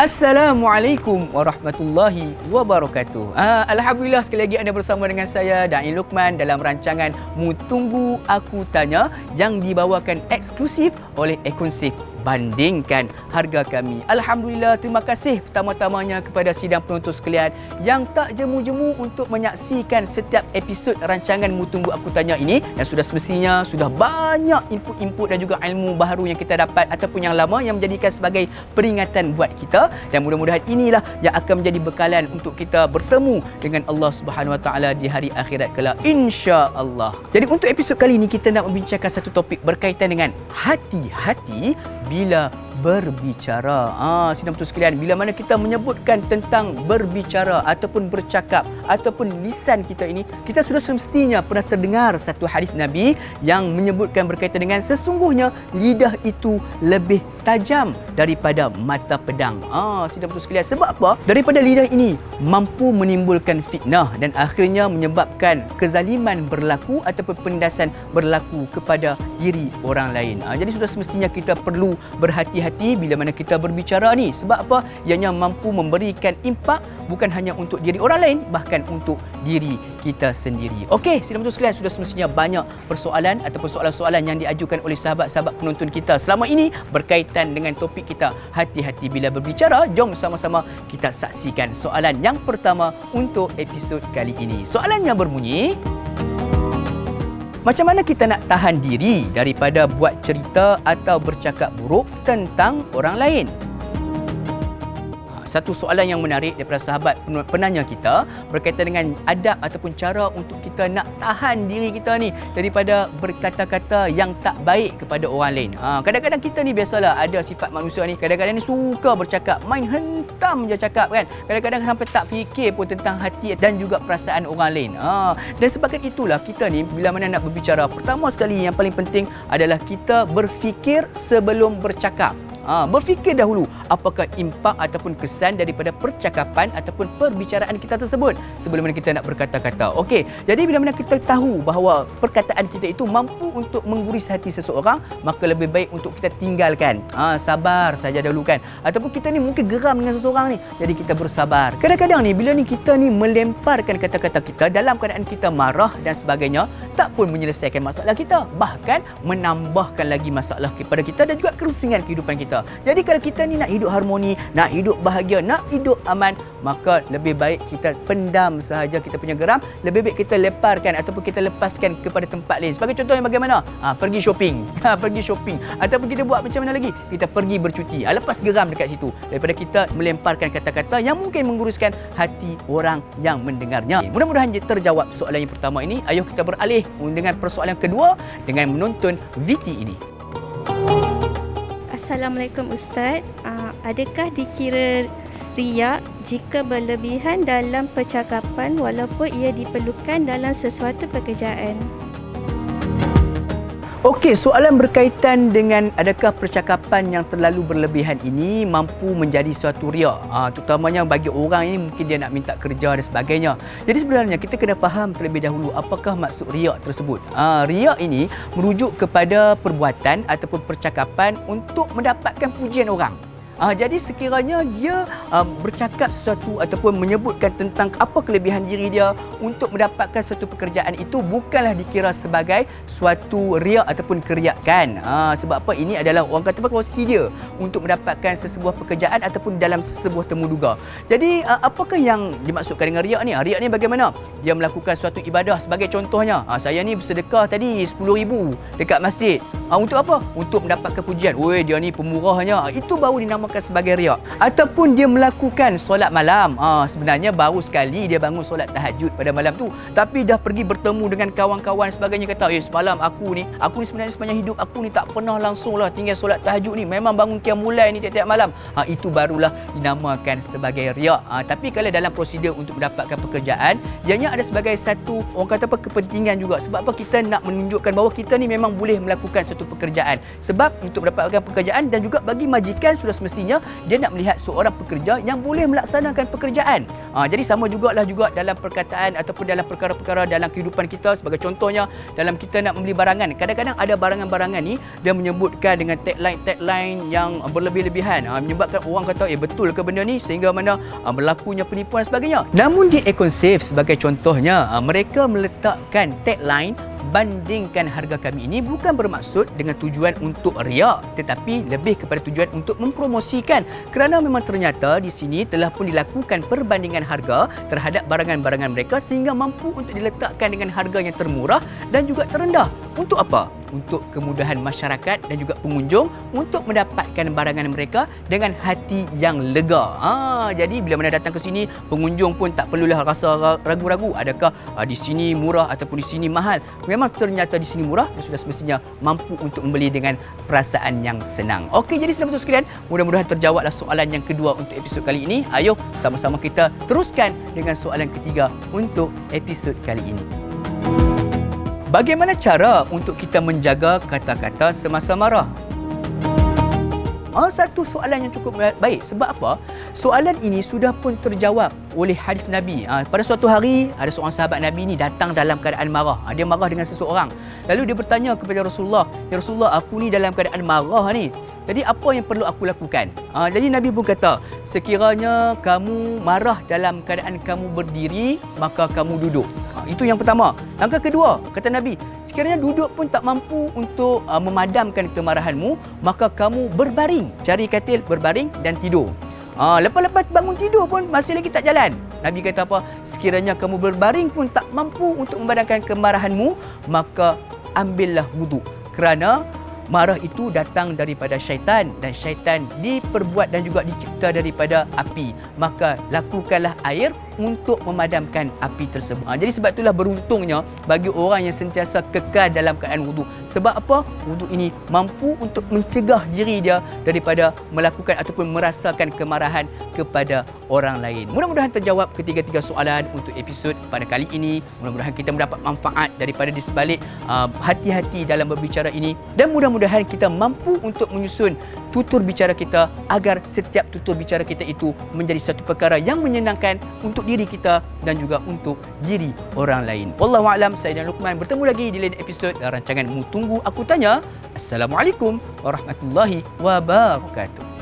Assalamualaikum warahmatullahi wabarakatuh. Alhamdulillah sekali lagi anda bersama dengan saya Da'i Luqman dalam rancangan Mu Tunggu Aku Tanya yang dibawakan eksklusif oleh Ekonsif Bandingkan Harga Kami. Alhamdulillah, terima kasih pertama-tamanya kepada sidang penonton sekalian yang tak jemu-jemu untuk menyaksikan setiap episod rancangan Mu Tunggu Aku Tanya ini, dan sudah semestinya sudah banyak input-input dan juga ilmu baharu yang kita dapat ataupun yang lama yang menjadikan sebagai peringatan buat kita, dan mudah-mudahan inilah yang akan menjadi bekalan untuk kita bertemu dengan Allah Subhanahu Wa Taala di hari akhirat kelak, insya-Allah. Jadi untuk episod kali ini kita nak membincangkan satu topik berkaitan dengan hati-hati bila berbicara. Sidang penonton sekalian, bila mana kita menyebutkan tentang berbicara ataupun bercakap ataupun lisan kita ini, kita sudah semestinya pernah terdengar satu hadis Nabi yang menyebutkan berkaitan dengan sesungguhnya lidah itu lebih tajam daripada mata pedang. Sidang penonton sekalian, sebab apa? Daripada lidah ini mampu menimbulkan fitnah dan akhirnya menyebabkan kezaliman berlaku ataupun penindasan berlaku kepada diri orang lain. Jadi sudah semestinya kita perlu berhati-hati bila mana kita berbicara ni. Sebab apa? Ianya mampu memberikan impak bukan hanya untuk diri orang lain, bahkan untuk diri kita sendiri. Okey, sidang penonton sekalian, sudah semestinya banyak persoalan ataupun soalan-soalan yang diajukan oleh sahabat-sahabat penonton kita selama ini berkaitan dengan topik kita hati-hati bila berbicara. Jom sama-sama kita saksikan soalan yang pertama untuk episod kali ini. Soalannya berbunyi, macam mana kita nak tahan diri daripada buat cerita atau bercakap buruk tentang orang lain? Satu soalan yang menarik daripada sahabat penanya kita berkaitan dengan adab ataupun cara untuk kita nak tahan diri kita ni daripada berkata-kata yang tak baik kepada orang lain. Kadang-kadang kita ni biasalah ada sifat manusia ni, kadang-kadang ni suka bercakap, main hentam je cakap kan. Kadang-kadang sampai tak fikir pun tentang hati dan juga perasaan orang lain. Dan sebabkan itulah kita ni bila mana nak berbicara, pertama sekali yang paling penting adalah kita berfikir sebelum bercakap. Berfikir dahulu apakah impak ataupun kesan daripada percakapan ataupun perbicaraan kita tersebut sebelum mana kita nak berkata-kata. Okey, jadi bila mana kita tahu bahawa perkataan kita itu mampu untuk mengguris hati seseorang, maka lebih baik untuk kita tinggalkan. Sabar saja dahulu kan. Ataupun kita ni mungkin geram dengan seseorang ni, jadi kita bersabar. Kadang-kadang ni bila ni kita ni melemparkan kata-kata kita dalam keadaan kita marah dan sebagainya, tak pun menyelesaikan masalah kita, bahkan menambahkan lagi masalah kepada kita dan juga kerusingan kehidupan kita. Jadi kalau kita ni nak hidup harmoni, nak hidup bahagia, nak hidup aman, maka lebih baik kita pendam sahaja kita punya geram, lebih baik kita leparkan ataupun kita lepaskan kepada tempat lain. Sebagai contoh yang bagaimana? Pergi shopping. Pergi shopping. Ataupun kita buat macam mana lagi? Kita pergi bercuti. Lepas geram dekat situ daripada kita melemparkan kata-kata yang mungkin mengguruskan hati orang yang mendengarnya. Mudah-mudahan terjawab soalan yang pertama ini. Ayuh kita beralih dengan persoalan kedua dengan menonton VT ini. Assalamualaikum Ustaz. Adakah dikira riak jika berlebihan dalam percakapan walaupun ia diperlukan dalam sesuatu pekerjaan? Okey, soalan berkaitan dengan adakah percakapan yang terlalu berlebihan ini mampu menjadi suatu riak. Terutamanya bagi orang ini mungkin dia nak minta kerja dan sebagainya. Jadi sebenarnya kita kena faham terlebih dahulu apakah maksud riak tersebut. Riak ini merujuk kepada perbuatan ataupun percakapan untuk mendapatkan pujian orang. Jadi sekiranya dia bercakap sesuatu ataupun menyebutkan tentang apa kelebihan diri dia untuk mendapatkan suatu pekerjaan, itu bukanlah dikira sebagai suatu riak ataupun keriakan. Sebab apa? Ini adalah orang kata prosedur untuk mendapatkan sesebuah pekerjaan ataupun dalam sebuah temuduga. Jadi apakah yang dimaksudkan dengan riak ni? Riak ni bagaimana? Dia melakukan suatu ibadah, sebagai contohnya, saya ni bersedekah tadi 10,000 dekat masjid. Untuk apa? Untuk mendapatkan pujian. Oi, dia ni pemurahnya. Itu baru dinamakan sebagai riak. Ataupun dia melakukan solat malam. Sebenarnya baru sekali dia bangun solat tahajud pada malam tu, tapi dah pergi bertemu dengan kawan-kawan sebagainya, kata, semalam aku ni sebenarnya sepanjang hidup aku ni tak pernah langsung lah tinggal solat tahajud ni, memang bangun qiyamul lail ni tiap-tiap malam. Itu barulah dinamakan sebagai riak. Tapi kalau dalam prosedur untuk mendapatkan pekerjaan, ianya ada sebagai satu orang kata kepentingan juga. Sebab apa? Kita nak menunjukkan bahawa kita ni memang boleh melakukan suatu pekerjaan. Sebab untuk mendapatkan pekerjaan dan juga bagi majikan sudah semestinya semestinya dia nak melihat seorang pekerja yang boleh melaksanakan pekerjaan. Jadi sama juga dalam perkataan ataupun dalam perkara-perkara dalam kehidupan kita. Sebagai contohnya, dalam kita nak membeli barangan, kadang-kadang ada barangan-barangan ni dia menyebutkan dengan tagline yang berlebih-lebihan, menyebabkan orang kata betul ke benda ni, sehingga mana berlakunya penipuan dan sebagainya. Namun di Econsafe sebagai contohnya, mereka meletakkan tagline bandingkan harga kami ini bukan bermaksud dengan tujuan untuk riak, tetapi lebih kepada tujuan untuk mempromosikan, kerana memang ternyata di sini telah pun dilakukan perbandingan harga terhadap barangan-barangan mereka sehingga mampu untuk diletakkan dengan harga yang termurah dan juga terendah. Untuk apa? Untuk kemudahan masyarakat dan juga pengunjung untuk mendapatkan barangan mereka dengan hati yang lega. Jadi bila mana datang ke sini, pengunjung pun tak perlulah rasa ragu-ragu adakah di sini murah ataupun di sini mahal. Memang ternyata di sini murah dan sudah semestinya mampu untuk membeli dengan perasaan yang senang. Okey, jadi saudara betul sekalian, mudah-mudahan terjawablah soalan yang kedua untuk episod kali ini. Ayo sama-sama kita teruskan dengan soalan ketiga untuk episod kali ini. Bagaimana cara untuk kita menjaga kata-kata semasa marah? Satu soalan yang cukup baik. Sebab apa? Soalan ini sudah pun terjawab oleh hadis Nabi. Pada suatu hari, ada seorang sahabat Nabi ni datang dalam keadaan marah. Dia marah dengan seseorang. Lalu dia bertanya kepada Rasulullah, "Ya Rasulullah, aku ni dalam keadaan marah ni. Jadi apa yang perlu aku lakukan?" Jadi Nabi pun kata, "Sekiranya kamu marah dalam keadaan kamu berdiri, maka kamu duduk." Itu yang pertama. Langkah kedua, kata Nabi, sekiranya duduk pun tak mampu untuk memadamkan kemarahanmu, maka kamu berbaring. Cari katil, berbaring dan tidur. Lepas-lepas bangun tidur pun masih lagi tak jalan. Nabi kata apa? Sekiranya kamu berbaring pun tak mampu untuk memadamkan kemarahanmu, maka ambillah wuduk. Kerana marah itu datang daripada syaitan dan syaitan diperbuat dan juga dicipta daripada api. Maka lakukanlah air untuk memadamkan api tersebut. Jadi sebab itulah beruntungnya bagi orang yang sentiasa kekal dalam keadaan wuduk. Sebab apa? Wuduk ini mampu untuk mencegah diri dia daripada melakukan ataupun merasakan kemarahan kepada orang lain. Mudah-mudahan terjawab ketiga-tiga soalan untuk episod pada kali ini. Mudah-mudahan kita mendapat manfaat daripada di sebalik hati-hati dalam berbicara ini, dan mudah-mudahan kita mampu untuk menyusun tutur bicara kita agar setiap tutur bicara kita itu menjadi satu perkara yang menyenangkan untuk diri kita dan juga untuk diri orang lain. Wallahualam, saya dan Luqman bertemu lagi di lain episod rancangan Mu Tunggu Aku Tanya. Assalamualaikum warahmatullahi wabarakatuh.